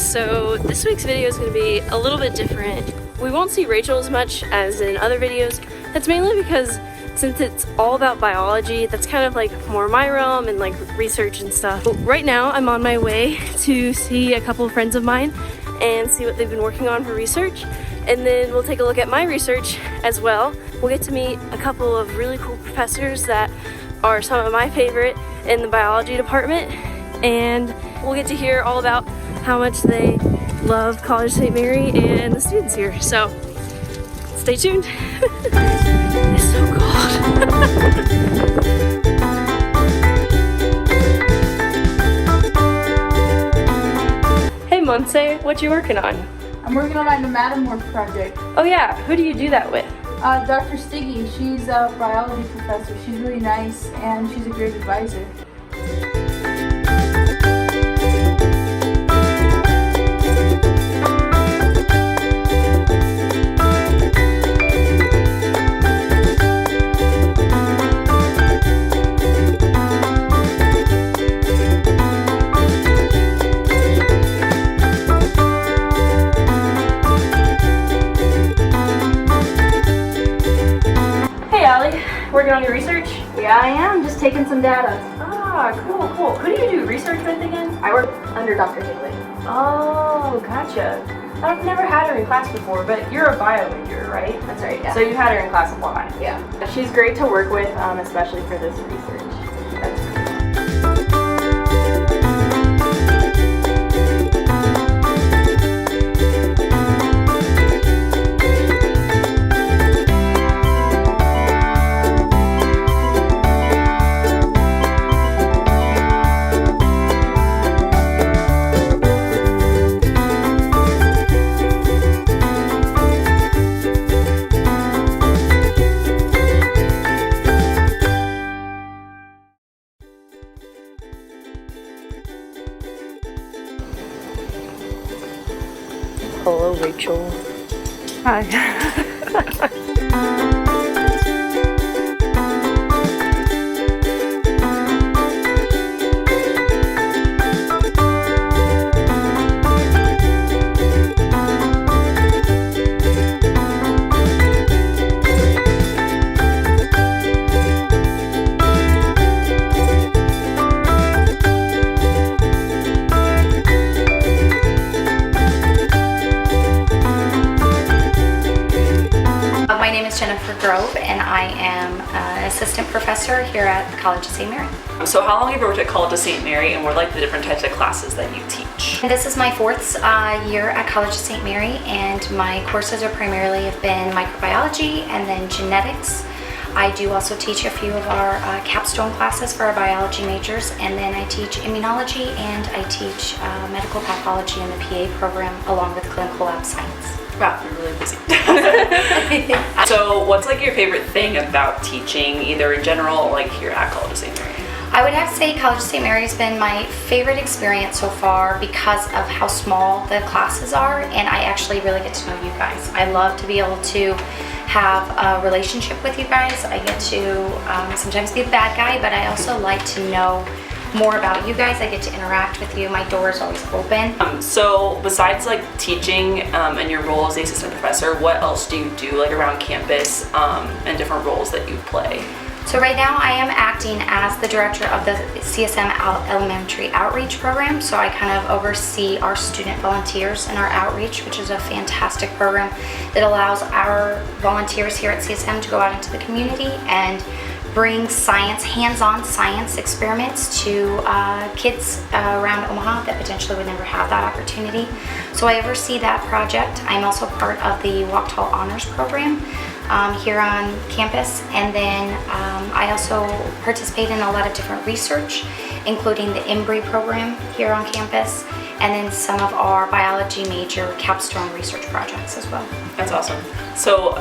So this week's video is going to be a little bit different. We won't see Rachel as much as in other videos. That's mainly because since it's all about biology, that's kind of like more my realm and like research and stuff. But right now I'm on my way to see a couple of friends of mine and see what they've been working on for research. And then we'll take a look at my research as well. We'll get to meet a couple of really cool professors that are some of my favorite in the biology department. And we'll get to hear all about how much they love College St. Mary and the students here. So stay tuned. It's so cold. Hey Monse, what you working on? I'm working on my nematomorph project. Oh yeah, who do you do that with? Dr. Stiggy, she's a biology professor. She's really nice and she's a great advisor. Working on your research? Yeah, I am. Just taking some data. Ah, cool, cool. Who do you do research with again? I work under Dr. Haley. Oh, gotcha. I've never had her in class before, but you're a bio major, right? That's right, yeah. So you had her in class a lot. Yeah. She's great to work with, especially for this research. That's cool. Hello, Rachel. Hi. And I am an assistant professor here at the College of St. Mary. So how long have you worked at College of St. Mary, and what are like the different types of classes that you teach? This is my fourth year at College of St. Mary, and my courses are primarily have been microbiology and then genetics. I do also teach a few of our capstone classes for our biology majors, and then I teach immunology and I teach medical pathology in the PA program along with clinical lab science. Wow, you're really busy. So what's like your favorite thing about teaching, either in general or like here at College of St. Mary? I would have to say College of St. Mary has been my favorite experience so far because of how small the classes are, and I actually really get to know you guys. I love to be able to have a relationship with you guys. I get to sometimes be the bad guy, but I also like to know more about you guys. I get to interact with you. My door is always open. So besides like teaching and your role as the assistant professor, what else do you do like around campus and different roles that you play? So right now I am acting as the director of the CSM Elementary Outreach Program. So I kind of oversee our student volunteers and our outreach, which is a fantastic program that allows our volunteers here at CSM to go out into the community and bring science, hands-on science experiments to kids around Omaha that potentially would never have that opportunity. So I oversee that project. I'm also part of the Walk Tall Honors Program here on campus, and then I also participate in a lot of different research, including the Embry program here on campus, and then some of our biology major capstone research projects as well. That's awesome. So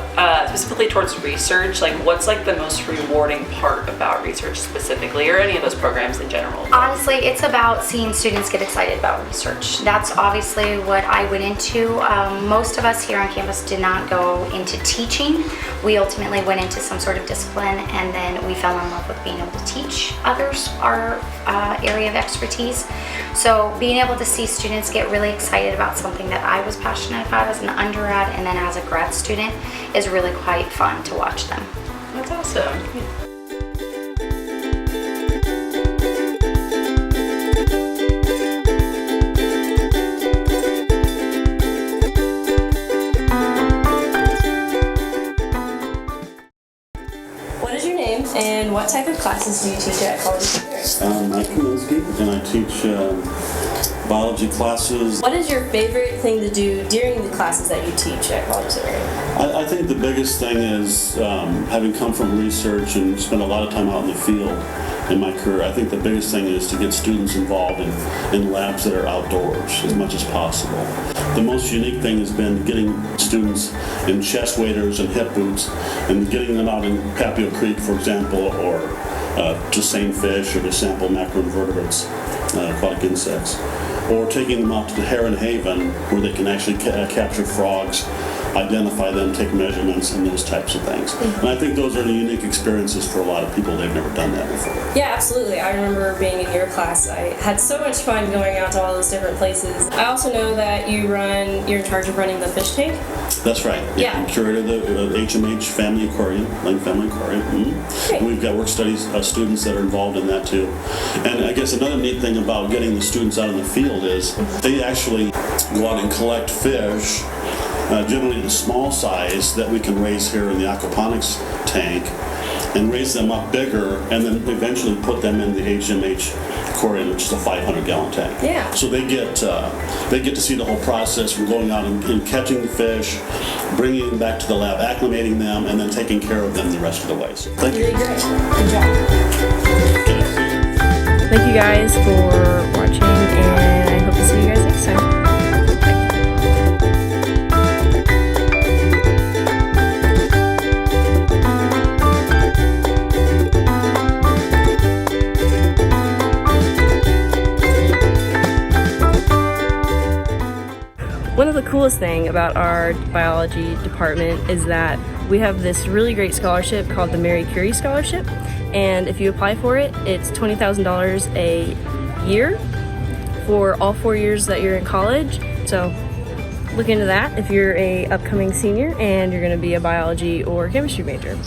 specifically towards research, like what's like the most rewarding part about research specifically, or any of those programs in general? Honestly, it's about seeing students get excited about research. That's obviously what I went into. Most of us here on campus did not go into teaching. We ultimately went into some sort of discipline, and then we fell in love with being able to teach others our area of expertise. So being able to see students get really excited about something that I was passionate about as an undergrad and then as a grad student is really quite fun to watch them. That's awesome. What is your name and what type of classes do you teach at College of Superior? I'm Mike Kaminsky, and I teach biology classes. What is your favorite thing to do during the classes that you teach at College of Superior? I think the biggest thing is, having come from research and spent a lot of time out in the field in my career, I think the biggest thing is to get students involved in labs that are outdoors as much as possible. The most unique thing has been getting students in chest waders and hip boots and getting them out in Papio Creek, for example, or to seine fish or to sample macroinvertebrates, aquatic insects, or taking them out to the Heron Haven where they can actually capture frogs, identify them, take measurements, and those types of things. And I think those are the unique experiences for a lot of people. They've never done that before. Yeah, absolutely. I remember being in your class. I had so much fun going out to all those different places. I also know that you're in charge of running the fish tank. That's right. Yeah. I'm curator of the HMH Family Aquarium, Lane Family Aquarium. Mm-hmm. Great. And we've got work studies students that are involved in that too. And I guess another neat thing about getting the students out in the field is they actually go out and collect fish, generally the small size that we can raise here in the aquaponics tank, and raise them up bigger, and then eventually put them in the HMH aquarium, which is a 500-gallon tank. Yeah. So they get to see the whole process from going out and catching the fish, bringing them back to the lab, acclimating them, and then taking care of them the rest of the way. So thank you. Really great. Good job. Thank you guys for watching, and I hope to see you guys next time. One of the coolest thing about our biology department is that we have this really great scholarship called the Mary Curie Scholarship, and if you apply for it, it's $20,000 a year for all 4 years that you're in college. So look into that if you're a upcoming senior and you're going to be a biology or chemistry major.